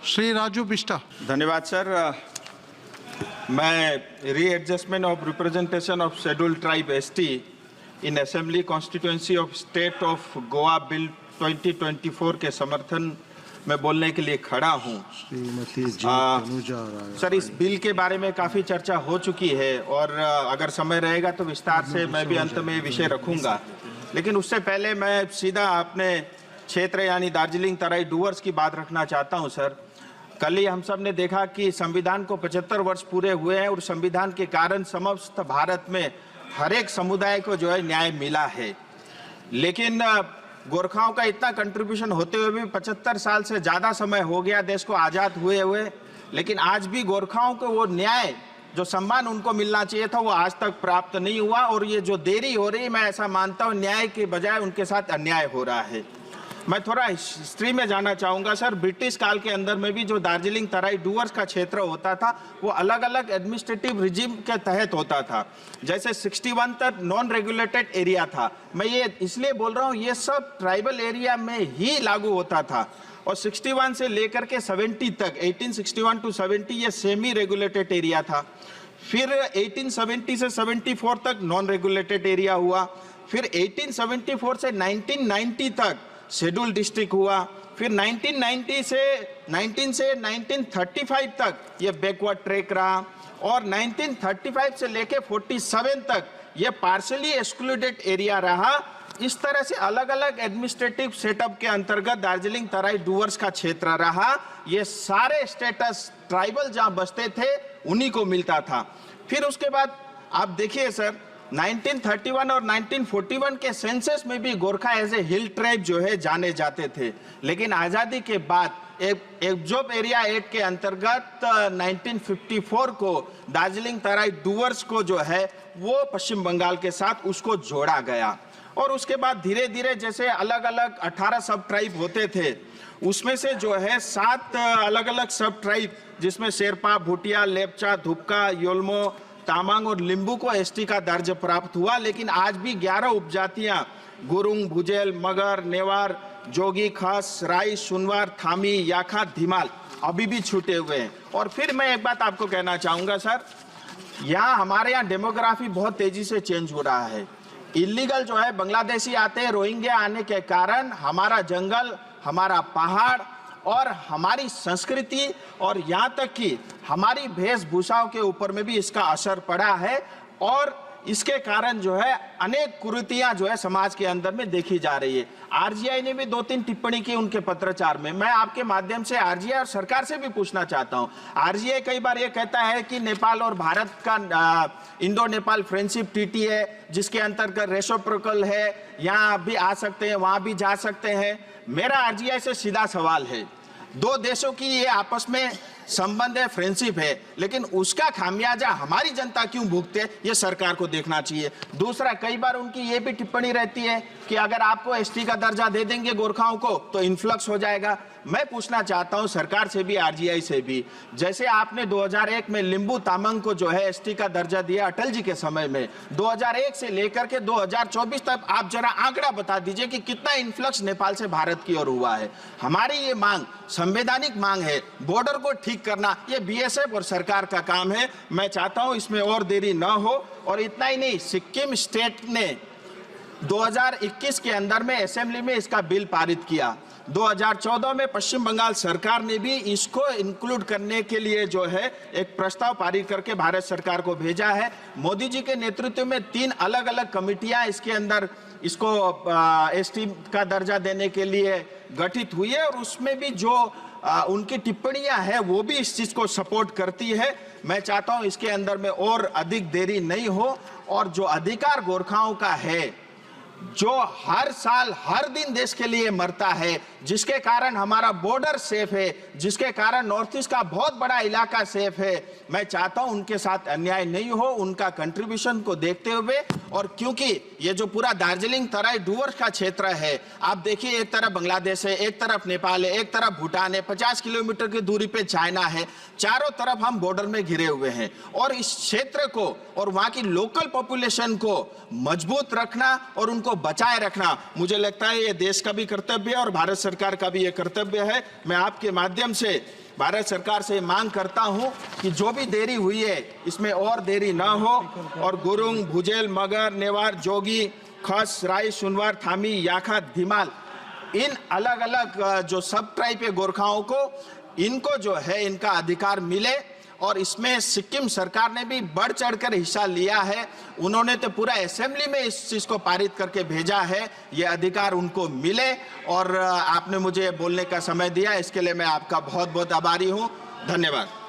श्री राजू बिष्टा। धन्यवाद सर। मैं readjustment of representation of scheduled tribe ST in assembly constituency of state of Goa bill 2024 के समर्थन में बोलने के लिए खड़ा हूँ। सर, इस बिल के बारे में काफ़ी चर्चा हो चुकी है और अगर समय रहेगा तो विस्तार से मैं भी अंत में विषय रखूँगा, लेकिन उससे पहले मैं सीधा अपने क्षेत्र यानी दार्जिलिंग तराई डूवर्स की बात रखना चाहता हूँ। सर, कल ही हम सब ने देखा कि संविधान को 75 वर्ष पूरे हुए हैं और संविधान के कारण समस्त भारत में हर एक समुदाय को जो है न्याय मिला है, लेकिन गोरखाओं का इतना कंट्रीब्यूशन होते हुए भी 75 साल से ज़्यादा समय हो गया देश को आज़ाद हुए, लेकिन आज भी गोरखाओं को वो न्याय जो सम्मान उनको मिलना चाहिए था वो आज तक प्राप्त नहीं हुआ। और ये जो देरी हो रही, मैं ऐसा मानता हूँ न्याय के बजाय उनके साथ अन्याय हो रहा है। मैं थोड़ा हिस्ट्री में जाना चाहूँगा। सर, ब्रिटिश काल के अंदर में भी जो दार्जिलिंग तराई डूवर्स का क्षेत्र होता था वो अलग अलग एडमिनिस्ट्रेटिव रिजिम के तहत होता था। जैसे 61 तक नॉन रेगुलेटेड एरिया था। मैं ये इसलिए बोल रहा हूँ, ये सब ट्राइबल एरिया में ही लागू होता था और 61 से लेकर के 70 तक 1861 टू 70 ये सेमी रेगुलेटेड एरिया था। फिर 1870 से 74 तक नॉन रेगुलेटेड एरिया हुआ। फिर 1874 से 1990 तक शेड्यूल डिस्ट्रिक्ट हुआ। फिर 1990 से 1935 तक ये बैकवर्ड ट्रैक रहा और 1935 से लेके 47 तक ये पार्शली एक्सक्लूडेड एरिया रहा। इस तरह से अलग अलग एडमिनिस्ट्रेटिव सेटअप के अंतर्गत दार्जिलिंग तराई डूवर्स का क्षेत्र रहा। ये सारे स्टेटस ट्राइबल जहां बसते थे उन्हीं को मिलता था। फिर उसके बाद आप देखिए सर, 1931 और 1941 के सेंसस में भी Gorkha as a hill tribe जो है जाने जाते थे, लेकिन आज़ादी के बाद एब्जॉर्ब एरिया एक्ट के अंतर्गत 1954 को दार्जिलिंग तराई डूवर्स को जो है वो पश्चिम बंगाल के साथ उसको जोड़ा गया। और उसके बाद धीरे धीरे जैसे अलग अलग 18 सब ट्राइब होते थे, उसमें से जो है 7 अलग अलग सब ट्राइब जिसमें शेरपा, भूटिया, लेपचा, धुपका, योल्मो, तामांग और लिंबू को एसटी का दर्जा प्राप्त हुआ। लेकिन आज भी 11 उपजातियां गुरुंग, भुजेल, मगर, नेवार, जोगी, खास, राई, सुनवार, थामी, याखा, धीमाल अभी भी छूटे हुए हैं। और फिर मैं एक बात आपको कहना चाहूँगा सर, यहाँ हमारे यहाँ डेमोग्राफी बहुत तेजी से चेंज हो रहा है। इलीगल जो है बांग्लादेशी आते हैं, रोहिंग्या आने के कारण हमारा जंगल, हमारा पहाड़ और हमारी संस्कृति और यहाँ तक कि हमारी वेशभूषाओं के ऊपर में भी इसका असर पड़ा है और इसके कारण जो है अनेक कुरीतियां जो है समाज के अंदर में देखी जा रही है। आरजीआई ने भी 2-3 टिप्पणी की उनके पत्राचार में। मैं आपके माध्यम से आरजीआई और सरकार से भी पूछना चाहता हूं। आरजीआई कई बार ये कहता है कि नेपाल और भारत का इंडो नेपाल फ्रेंडशिप ट्रीटी है जिसके अंतर्गत रेसिप्रोकल है, यहाँ भी आ सकते हैं, वहां भी जा सकते हैं। मेरा आरजीआई से सीधा सवाल है, 2 देशों की ये आपस में संबंध है, फ्रेंडशिप है, लेकिन उसका खामियाजा हमारी जनता क्यों भुगते, ये सरकार को देखना चाहिए। दूसरा, कई बार उनकी ये भी टिप्पणी रहती है कि अगर आपको एसटी का दर्जा दे देंगे गोरखाओं को तो इन्फ्लक्स हो जाएगा। मैं पूछना चाहता हूं सरकार से भी, आरजीआई से भी, जैसे आपने 2001 में लिंबू तामांग को जो है एसटी का दर्जा दिया अटल जी के समय में, 2001 से लेकर के 2024 तक आप जरा आंकड़ा बता दीजिए कि कितना इन्फ्लक्स नेपाल से भारत की ओर हुआ है। हमारी ये मांग संवैधानिक मांग है, बॉर्डर को ठीक करना ये बीएसएफ और सरकार का काम है। मैं चाहता हूं इसमें और देरी न हो। और इतना ही नहीं, सिक्किम स्टेट ने 2021 के अंदर में असेंबली में इसका बिल पारित किया। 2014 में पश्चिम बंगाल सरकार ने भी इसको इंक्लूड करने के लिए जो है एक प्रस्ताव पारित करके भारत सरकार को भेजा है। मोदी जी के नेतृत्व में 3 अलग अलग कमिटियां इसके अंदर इसको एसटी का दर्जा देने के लिए गठित हुई है और उसमें भी जो उनकी टिप्पणियां हैं वो भी इस चीज को सपोर्ट करती है। मैं चाहता हूं इसके अंदर में और अधिक देरी नहीं हो और जो अधिकार गोरखाओं का है, जो हर साल हर दिन देश के लिए मरता है, जिसके कारण हमारा बॉर्डर सेफ है, जिसके कारण नॉर्थ ईस्ट का बहुत बड़ा इलाका सेफ है, मैं चाहता हूं उनके साथ अन्याय नहीं हो, उनका कंट्रीब्यूशन को देखते हुए। और क्योंकि ये जो पूरा दार्जिलिंग तराई डूवर्स का क्षेत्र है, आप देखिए एक तरफ बांग्लादेश है, एक तरफ नेपाल है, एक तरफ भूटान है, 50 किलोमीटर की दूरी पे चाइना है, चारों तरफ हम बॉर्डर में घिरे हुए हैं। और इस क्षेत्र को और वहां की लोकल पॉपुलेशन को मजबूत रखना और उनकी उनको बचाए रखना मुझे लगता है ये देश का भी कर्तव्य है और भारत सरकार का भी ये कर्तव्य है। मैं आपके माध्यम से भारत सरकार से मांग करता हूं कि जो भी देरी हुई है इसमें और देरी ना हो और गुरुंग, भुजेल, मगर, नेवार, जोगी, खस, राई, सुनवार, थामी, याखा, धीमाल, इन अलग अलग जो सब ट्राइब के गोरखाओं को इनको जो है इनका अधिकार मिले और इसमें सिक्किम सरकार ने भी बढ़ चढ़कर हिस्सा लिया है। उन्होंने तो पूरा असेंबली में इस चीज को पारित करके भेजा है, ये अधिकार उनको मिले और आपने मुझे बोलने का समय दिया, इसके लिए मैं आपका बहुत बहुत आभारी हूं। धन्यवाद।